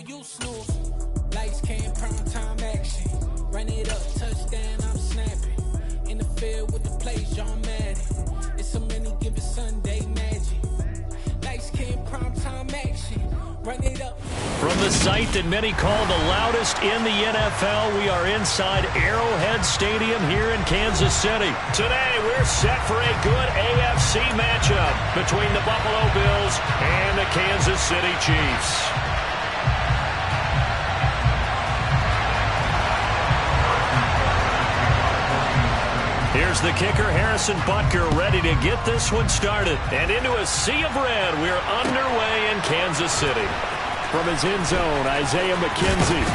you snooze. Lights came, prime time action. Run it up, touchdown, I'm snapping. In the field with the plays, John Madden. It's so many given Sunday magic. Lights came, prime time action. Run it up. From the site that many call the loudest in the NFL, we are inside Arrowhead Stadium here in Kansas City. Today, we're set for a good AFC matchup between the Buffalo Bills and the Kansas City Chiefs. Here's the kicker, Harrison Butker, ready to get this one started. And into a sea of red, we're underway in Kansas City. From his end zone, Isaiah McKenzie.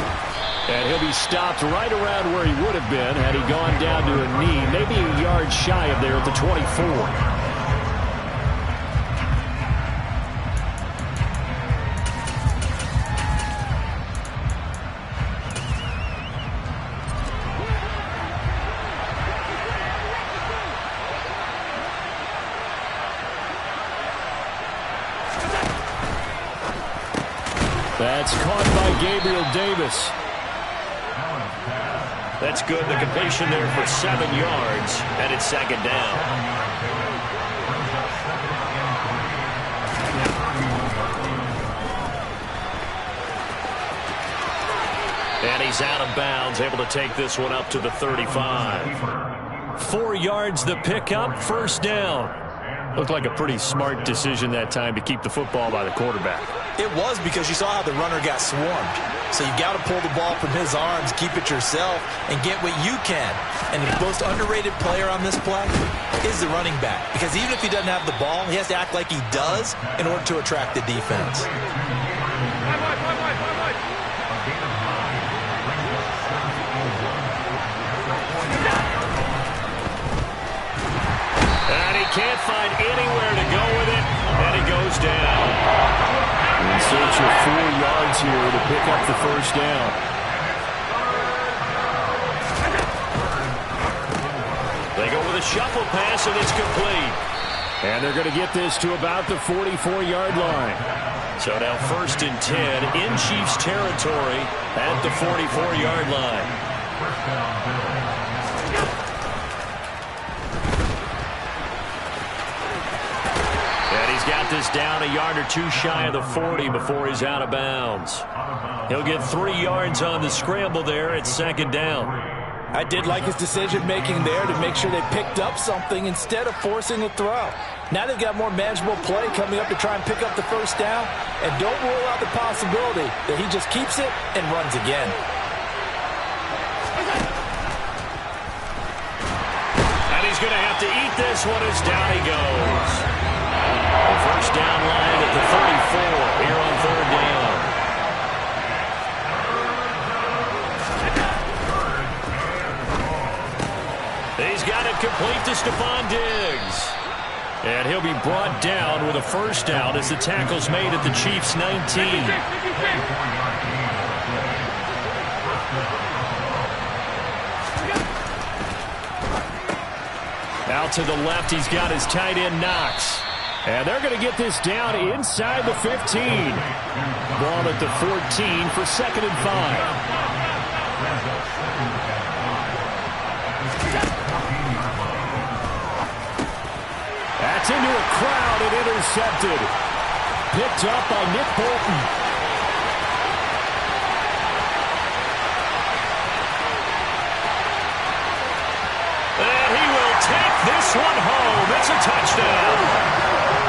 And he'll be stopped right around where he would have been had he gone down to a knee, maybe a yard shy of there at the 24. That's caught by Gabriel Davis. That's good. The completion there for 7 yards, and it's second down. And he's out of bounds, able to take this one up to the 35. 4 yards the pickup, first down. Looked like a pretty smart decision that time to keep the football by the quarterback. It was, because you saw how the runner got swarmed. So you've got to pull the ball from his arms, keep it yourself, and get what you can. And the most underrated player on this play is the running back. Because even if he doesn't have the ball, he has to act like he does in order to attract the defense. And he can't find anywhere to go with it, and he goes down. In search of 4 yards here to pick up the first down. They go with a shuffle pass, and it's complete. And they're going to get this to about the 44-yard line. So now 1st and 10 in Chiefs territory at the 44-yard line. Got this down a yard or 2 shy of the 40 before he's out of bounds. He'll get 3 yards on the scramble there at second down. I did like his decision-making there to make sure they picked up something instead of forcing a throw. Now they've got more manageable play coming up to try and pick up the first down, and don't rule out the possibility that he just keeps it and runs again. And he's going to have to eat this one as down he goes. The first down line at the 34 here on 3rd down. He's got it complete to Stephon Diggs. And he'll be brought down with a first down as the tackle's made at the Chiefs' 19. Out to the left, he's got his tight end Knox. And they're going to get this down inside the 15. Ball at the 14 for 2nd and 5. That's into a crowd and intercepted. Picked up by Nick Bolton. And he will take this one home. It's a touchdown.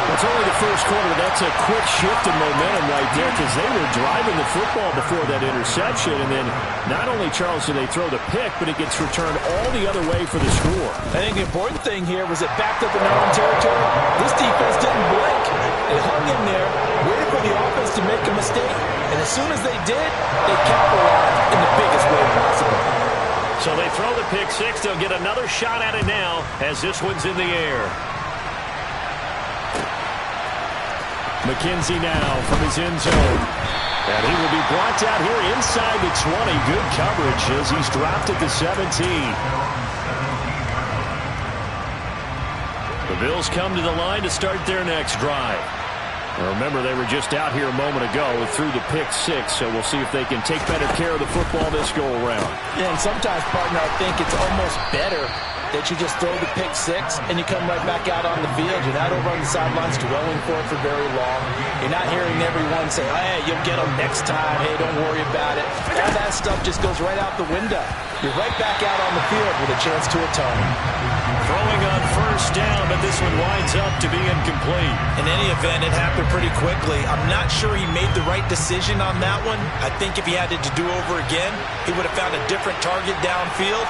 It's only the first quarter. That's a quick shift in momentum right there, because they were driving the football before that interception. And then not only, Charles, do they throw the pick, but it gets returned all the other way for the score. I think the important thing here was it backed up in their own territory. This defense didn't blink. They hung in there, waited for the offense to make a mistake. And as soon as they did, they capitalized in the biggest way possible. So they throw the pick six. They'll get another shot at it now as this one's in the air. McKenzie now from his end zone. And he will be brought down here inside the 20. Good coverage as he's dropped at the 17. The Bills come to the line to start their next drive. Remember, they were just out here a moment ago through the pick six, so we'll see if they can take better care of the football this go-around. Yeah, and sometimes, partner, I think it's almost better that you just throw the pick six and you come right back out on the field. You're not over on the sidelines dwelling for it for very long. You're not hearing everyone say, hey, you'll get them next time. Hey, don't worry about it. All that stuff just goes right out the window. You're right back out on the field with a chance to atone. Throwing on first down, but this one winds up to be incomplete. In any event, it happened pretty quickly. I'm not sure he made the right decision on that one. I think if he had it to do over again, he would have found a different target downfield.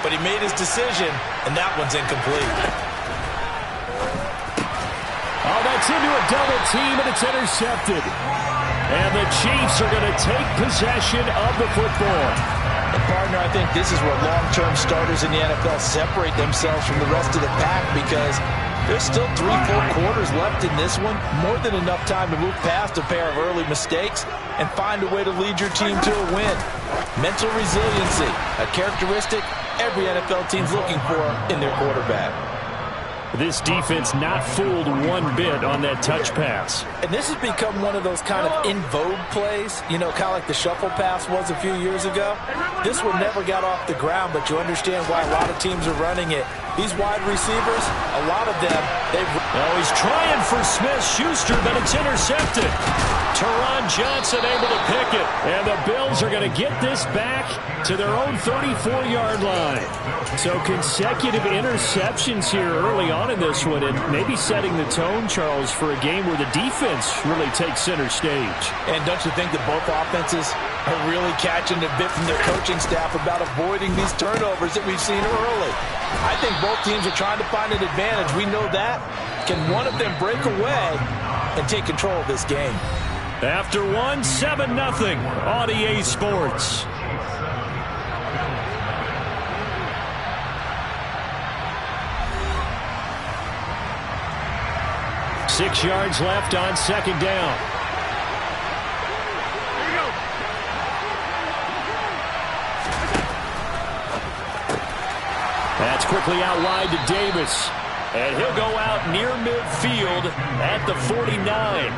But he made his decision, and that one's incomplete. Oh, that's into a double team, and it's intercepted. And the Chiefs are going to take possession of the football. And partner, I think this is where long-term starters in the NFL separate themselves from the rest of the pack, because there's still 3 full quarters left in this one. More than enough time to move past a pair of early mistakes and find a way to lead your team to a win. Mental resiliency, a characteristic every NFL team's looking for in their quarterback. This defense not fooled one bit on that touch pass. And this has become one of those kind of in vogue plays, you know, kind of like the shuffle pass was a few years ago. This one never got off the ground, but you understand why a lot of teams are running it. These wide receivers, a lot of them, they've... Oh, he's trying for Smith-Schuster, but it's intercepted. Teron Johnson able to pick it. And the Bills are going to get this back to their own 34-yard line. So consecutive interceptions here early on in this one, and maybe setting the tone, Charles, for a game where the defense really takes center stage. And don't you think that both offenses are really catching a bit from their coaching staff about avoiding these turnovers that we've seen early? I think both teams are trying to find an advantage. We know that. Can one of them break away and take control of this game? After one, 7-0 on EA Sports. Six yards left on second down. That's quickly out wide to Davis. And he'll go out near midfield at the 49.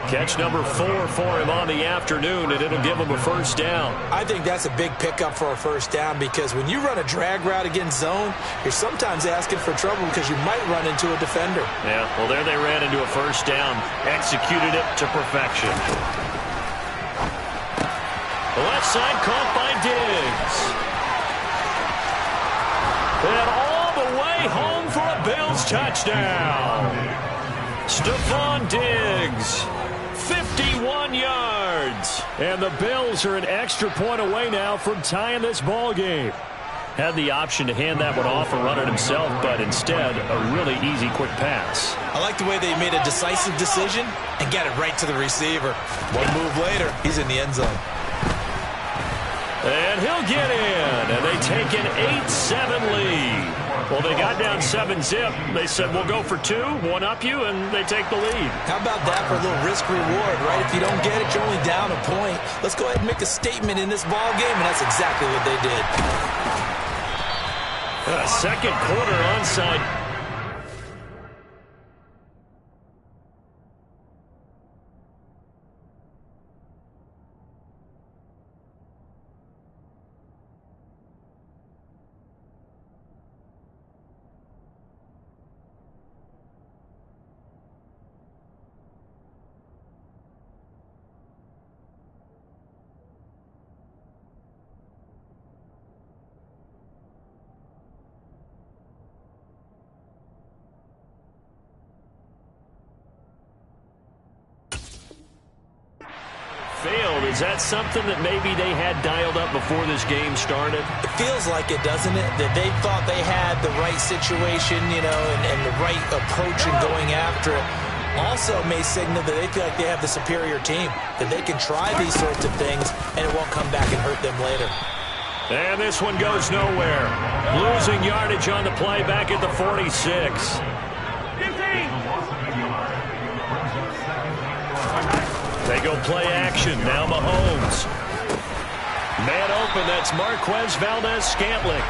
Catch number 4 for him on the afternoon, and it'll give him a first down. I think that's a big pickup for a first down, because when you run a drag route against zone, you're sometimes asking for trouble because you might run into a defender. Yeah, well, there they ran into a first down. Executed it to perfection. The left side caught by Diggs. And all the way home for a Bills touchdown. Stephon Diggs. 51 yards. And the Bills are an extra point away now from tying this ball game. Had the option to hand that one off and run it himself, but instead, a really easy, quick pass. I like the way they made a decisive decision and got it right to the receiver. One move later, he's in the end zone. And he'll get in, and they take an 8-7 lead. Well, they got down 7-zip. They said, we'll go for 2, one up you, and they take the lead. How about that for a little risk-reward, right? If you don't get it, you're only down a point. Let's go ahead and make a statement in this ball game, and that's exactly what they did. Second quarter onside. Failed. Is that something that maybe they had dialed up before this game started? It feels like it, doesn't it? That they thought they had the right situation, you know, and the right approach in going after it. Also may signal that they feel like they have the superior team, that they can try these sorts of things and it won't come back and hurt them later. And this one goes nowhere. Losing yardage on the play back at the 46. They go play action. Now Mahomes. Man open. That's Marquez Valdez-Scantling.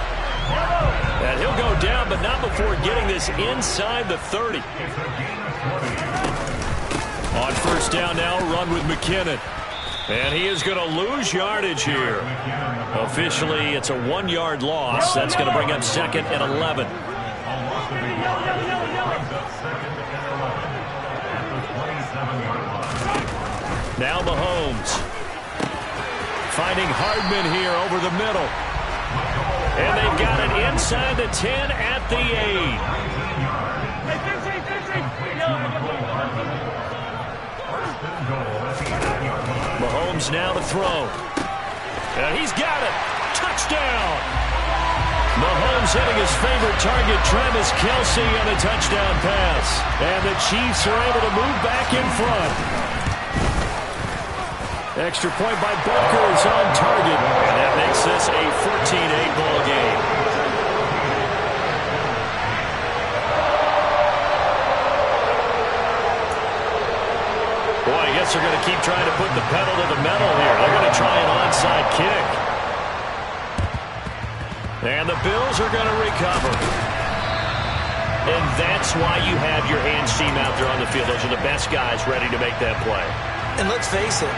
And he'll go down, but not before getting this inside the 30. On first down now, run with McKinnon. And he is going to lose yardage here. Officially, it's a 1-yard loss. That's going to bring up 2nd and 11. Now Mahomes. Finding Hardman here over the middle. And they've got it inside the 10 at the 8. Mahomes now to throw. And he's got it. Touchdown. Mahomes hitting his favorite target, Travis Kelce, on a touchdown pass. And the Chiefs are able to move back in front. Extra point by Butker is on target. And that makes this a 14-8 ball game. Boy, I guess they're going to keep trying to put the pedal to the metal here. They're going to try an onside kick. And the Bills are going to recover. And that's why you have your hands team out there on the field. Those are the best guys ready to make that play. And let's face it,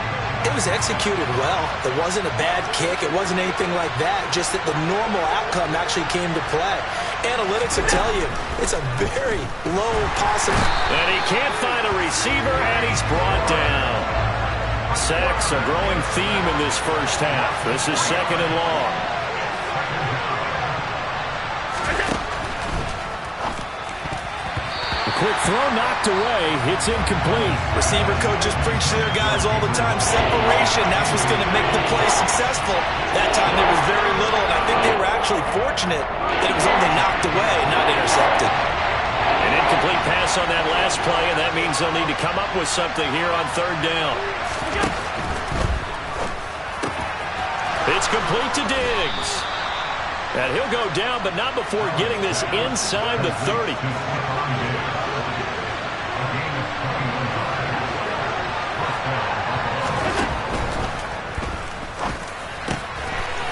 it was executed well. It wasn't a bad kick. It wasn't anything like that. Just that the normal outcome actually came to play. Analytics will tell you it's a very low possible. And he can't find a receiver, and he's brought down. Sacks a growing theme in this first half. This is 2nd and long. Quick throw knocked away. It's incomplete. Receiver coaches preach to their guys all the time. Separation, that's what's going to make the play successful. That time there was very little, and I think they were actually fortunate that it was only knocked away, not intercepted. An incomplete pass on that last play, and that means they'll need to come up with something here on 3rd down. It's complete to Diggs. And he'll go down, but not before getting this inside the 30.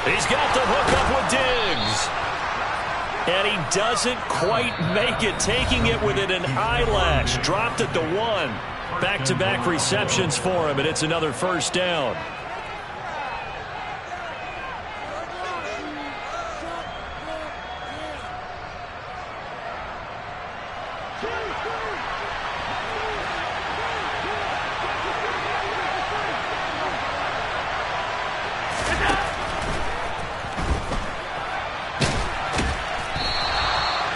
He's got the hook up with Diggs. And he doesn't quite make it, taking it within an eyelash. Dropped it to 1. Back-to-back receptions for him, and it's another first down.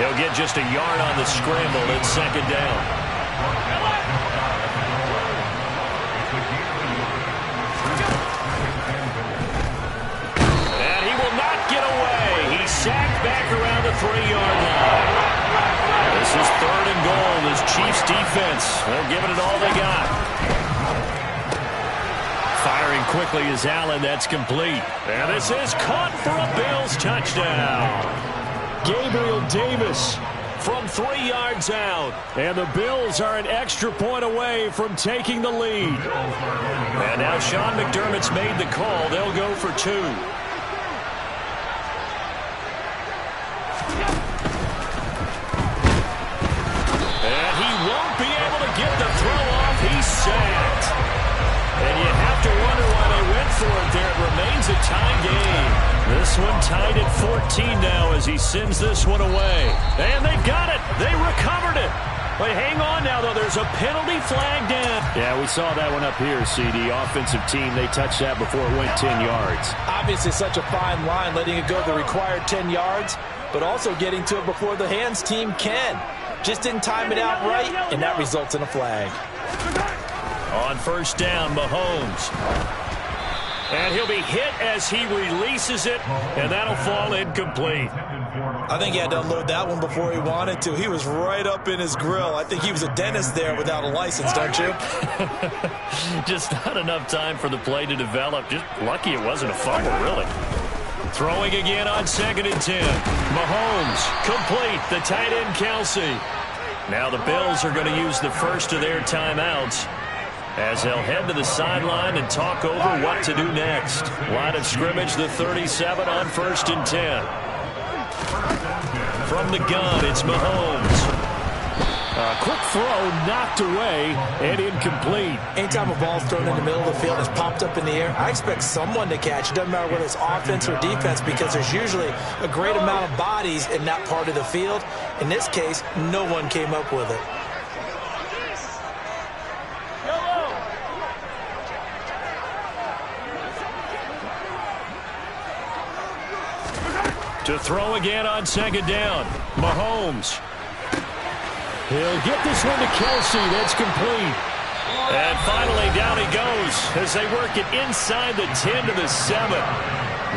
He'll get just a yard on the scramble. It's 2nd down. And he will not get away. He's sacked back around the 3-yard line. This is 3rd and goal. This Chiefs defense, they're giving it all they got. Firing quickly is Allen. That's complete. And this is caught for a Bills touchdown. Gabriel Davis from 3 yards out. And the Bills are an extra point away from taking the lead. And now Sean McDermott's made the call. They'll go for 2. And he won't be able to get the throw off. He's sacked. And you have to wonder why they went for it there. It remains a tie game. This one tied at 14 now as he sends this one away. And they got it. They recovered it. But hang on now, though. There's a penalty flag down. Yeah, we saw that one up here, CD. Offensive team, they touched that before it went 10 yards. Obviously such a fine line, letting it go the required 10 yards, but also getting to it before the hands team can. Just didn't time it out right, and that results in a flag. On first down, Mahomes. And he'll be hit as he releases it, and that'll fall incomplete. I think he had to unload that one before he wanted to. He was right up in his grill. I think he was a dentist there without a license, don't you? Just not enough time for the play to develop. Just lucky it wasn't a fumble, really. Throwing again on 2nd and 10. Mahomes, complete. The tight end, Kelce. Now the Bills are going to use the first of their timeouts as they'll head to the sideline and talk over what to do next. Line of scrimmage, the 37 on 1st and 10. From the gun, it's Mahomes. A quick throw knocked away and incomplete. Anytime a ball's thrown in the middle of the field and it's popped up in the air, I expect someone to catch. It doesn't matter whether it's offense or defense because there's usually a great amount of bodies in that part of the field. In this case, no one came up with it. To throw again on second down. Mahomes. He'll get this one to Kelsey. That's complete. And finally, down he goes as they work it inside the 10 to the 7.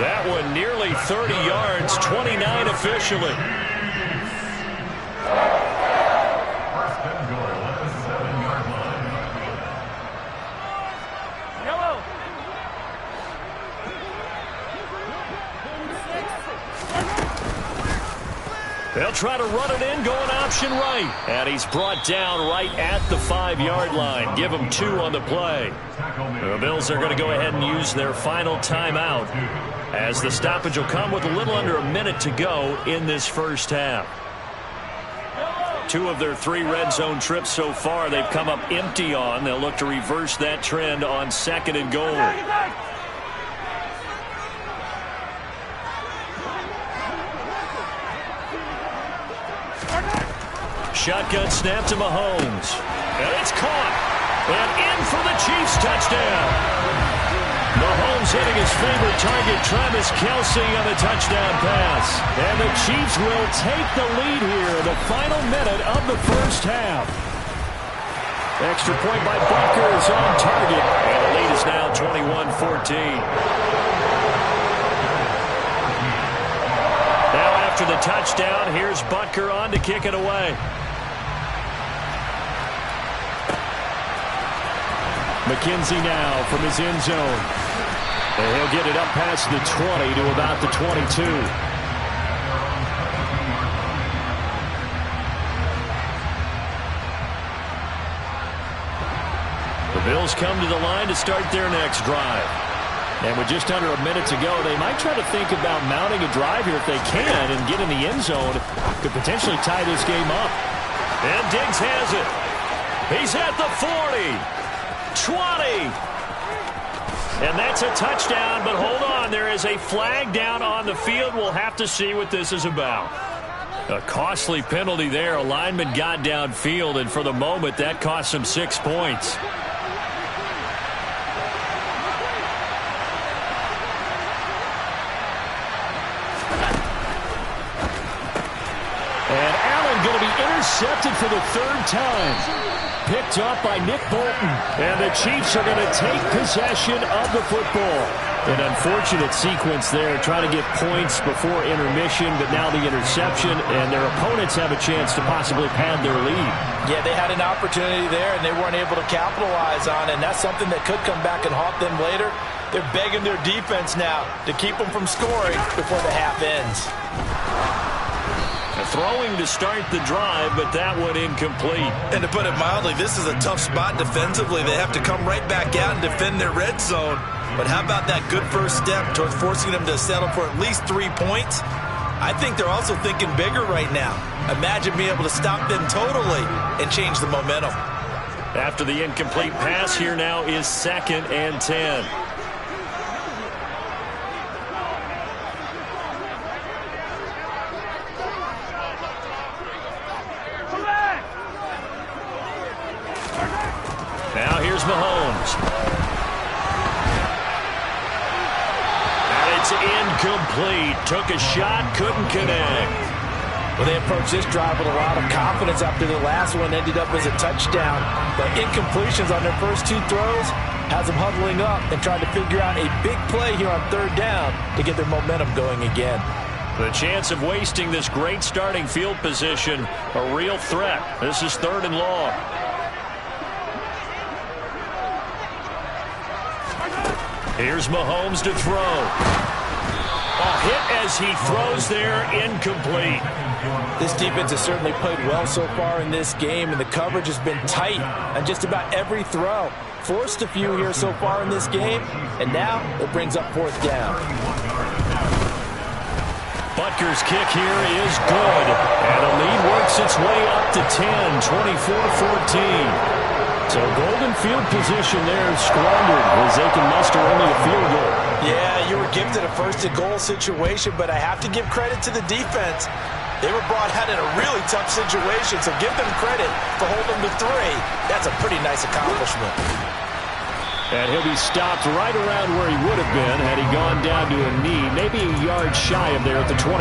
That one nearly 30 yards, 29 officially. They'll try to run it in, going option right. And he's brought down right at the 5-yard line. Give him 2 on the play. The Bills are going to go ahead and use their final timeout as the stoppage will come with a little under a minute to go in this first half. 2 of their 3 red zone trips so far they've come up empty on. They'll look to reverse that trend on second and goal. Shotgun snap to Mahomes. And it's caught. And in for the Chiefs touchdown. Mahomes hitting his favorite target, Travis Kelsey, on the touchdown pass. And the Chiefs will take the lead here in the final minute of the first half. Extra point by Butker is on target. And the lead is now 21-14. Now after the touchdown, here's Butker on to kick it away. McKenzie now from his end zone. And he'll get it up past the 20 to about the 22. The Bills come to the line to start their next drive. And with just under a minute to go, they might try to think about mounting a drive here if they can and get in the end zone. Could potentially tie this game up. And Diggs has it. He's at the 40. 20. And that's a touchdown, but hold on. There is a flag down on the field. We'll have to see what this is about. A costly penalty there. A lineman got downfield, and for the moment, that cost him 6 points. And Allen going to be intercepted for the 3rd time. Picked up by Nick Bolton. And the Chiefs are going to take possession of the football. An unfortunate sequence there, trying to get points before intermission, but now the interception, and their opponents have a chance to possibly pad their lead. Yeah, they had an opportunity there, and they weren't able to capitalize on it, and that's something that could come back and haunt them later. They're begging their defense now to keep them from scoring before the half ends. Throwing to start the drive, but that one incomplete. And to put it mildly, this is a tough spot defensively. They have to come right back out and defend their red zone. But how about that good first step towards forcing them to settle for at least 3 points? I think they're also thinking bigger right now. Imagine being able to stop them totally and change the momentum. After the incomplete pass, here now is 2nd and 10. Now here's Mahomes. And it's incomplete. Took a shot, couldn't connect. Well, they approached this drive with a lot of confidence after the last one ended up as a touchdown. The incompletions on their first 2 throws has them huddling up and trying to figure out a big play here on 3rd down to get their momentum going again. The chance of wasting this great starting field position, a real threat. This is 3rd and long. Here's Mahomes to throw. A hit as he throws there, incomplete. This defense has certainly played well so far in this game, and the coverage has been tight on just about every throw. Forced a few here so far in this game, and now it brings up 4th down. Butker's kick here is good. And the lead works its way up to 10, 24-14. So golden field position there squandered as they can muster only a field goal. Yeah, you were gifted a first-and-goal situation, but I have to give credit to the defense. They were brought out in a really tough situation, so give them credit for holding them to 3. That's a pretty nice accomplishment. And he'll be stopped right around where he would have been had he gone down to a knee, maybe a yard shy of there at the 24.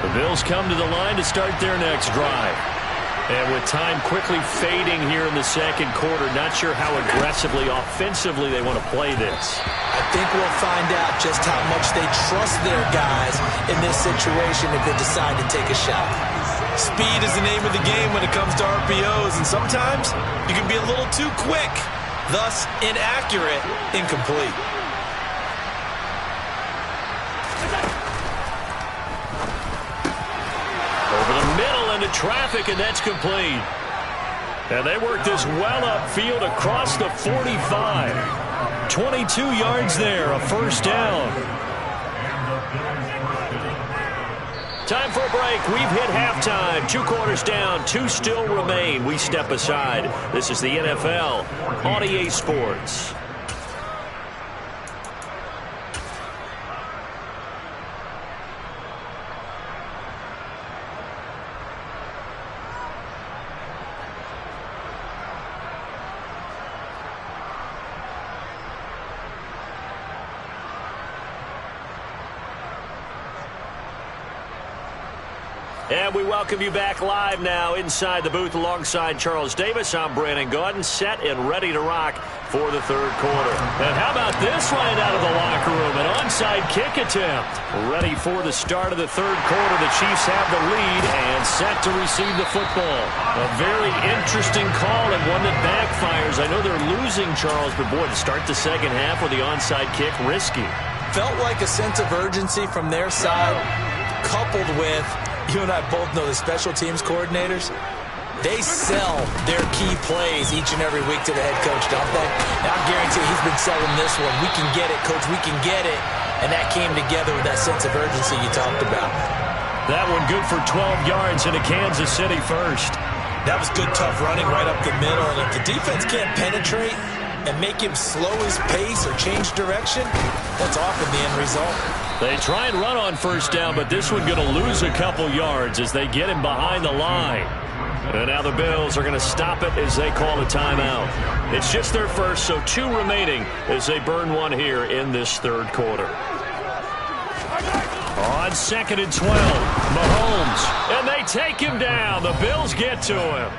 The Bills come to the line to start their next drive. And with time quickly fading here in the second quarter, not sure how aggressively, offensively they want to play this. I think we'll find out just how much they trust their guys in this situation if they decide to take a shot. Speed is the name of the game when it comes to RPOs, and sometimes you can be a little too quick, thus inaccurate, incomplete. Over the middle into traffic, and that's complete. And they work this well upfield across the 45. 22 yards there, a first down. Time for a break. We've hit halftime. 2 quarters down, 2 still remain. We step aside. This is the NFL on EA Sports. And we welcome you back live now inside the booth alongside Charles Davis. I'm Brandon Gaudin, set and ready to rock for the third quarter. And how about this right out of the locker room? An onside kick attempt. Ready for the start of the third quarter. The Chiefs have the lead and set to receive the football. A very interesting call and one that backfires. I know they're losing, Charles, but boy, to start the second half with the onside kick, risky. Felt like a sense of urgency from their side, coupled with, you and I both know the special teams coordinators, they sell their key plays each and every week to the head coach, don't they? Now, I guarantee he's been selling this one. We can get it, coach, we can get it. And that came together with that sense of urgency you talked about. That one good for 12 yards into Kansas City first. That was good, tough running right up the middle. And if the defense can't penetrate and make him slow his pace or change direction, that's often the end result. They try and run on first down, but this one going to lose a couple yards as they get him behind the line. And now the Bills are going to stop it as they call a timeout. It's just their first, so 2 remaining as they burn one here in this third quarter. On 2nd and 12, Mahomes, and they take him down. The Bills get to him.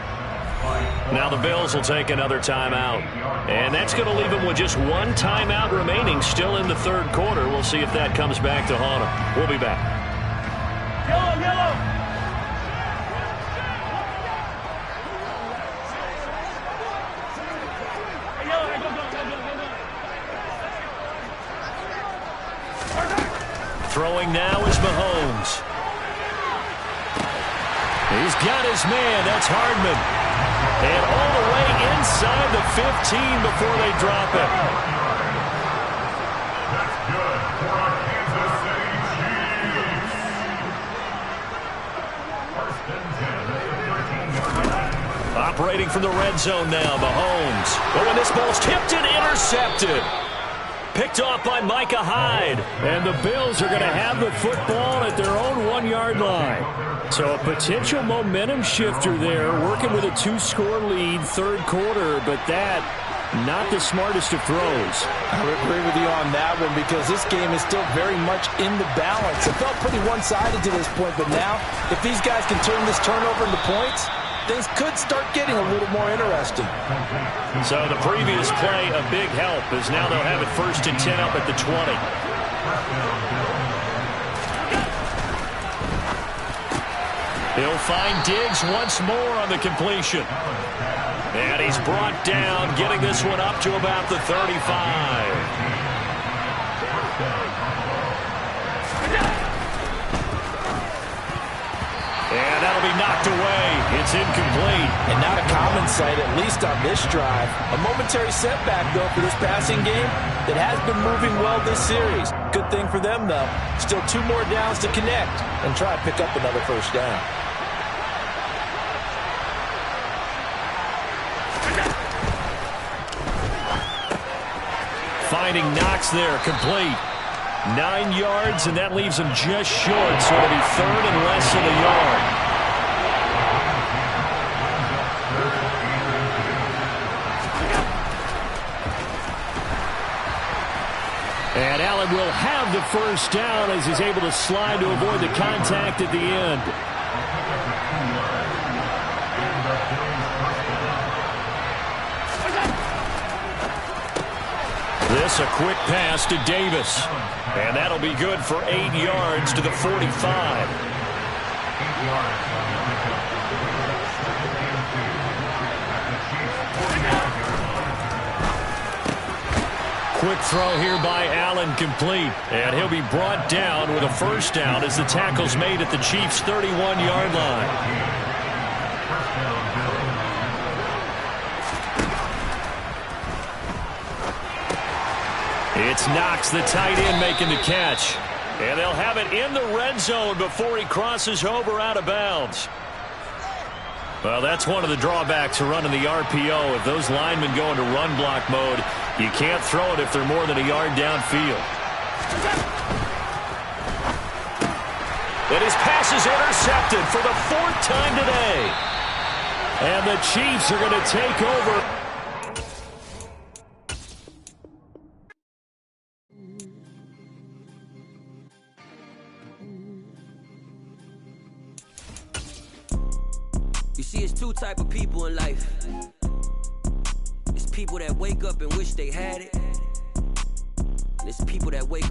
Now the Bills will take another timeout. And that's going to leave them with just 1 timeout remaining still in the third quarter. We'll see if that comes back to haunt them. We'll be back. Yellow, yellow. Throwing now is Mahomes. He's got his man. That's Hardman. And all the way inside the 15 before they drop it. That's good for our Kansas City Chiefs. First and 10. Operating from the red zone now, Mahomes. Oh, and this ball's tipped and intercepted. Picked off by Micah Hyde. And the Bills are going to have the football at their own 1-yard line. So a potential momentum shifter there, working with a 2-score lead, third quarter, but that, not the smartest of throws. I would agree with you on that one because this game is still very much in the balance. It felt pretty one-sided to this point, but now, if these guys can turn this turnover into points, things could start getting a little more interesting. So the previous play, a big help, as now they'll have it 1st and 10 up at the 20. He'll find Diggs once more on the completion. And he's brought down, getting this one up to about the 35. And that'll be knocked away. It's incomplete. And not a common sight, at least on this drive. A momentary setback, though, for this passing game that has been moving well this series. Good thing for them, though. Still 2 more downs to connect and try to pick up another first down. Finding Knox there, complete. 9 yards, and that leaves him just short, so it'll be 3rd and less than a yard. And Allen will have the first down as he's able to slide to avoid the contact at the end. This a quick pass to Davis. And that'll be good for 8 yards to the 45. 8 yards. Quick throw here by Allen, complete. And he'll be brought down with a first down as the tackle's made at the Chiefs' 31-yard line. It's Knox, the tight end, making the catch. And they'll have it in the red zone before he crosses over out of bounds. Well, that's one of the drawbacks of running the RPO. If those linemen go into run block mode, you can't throw it if they're more than a yard downfield. And his pass is intercepted for the 4th time today. And the Chiefs are going to take over. You see, it's 2 type of people in life. It's people that wake up and wish they had it. And it's people that wake up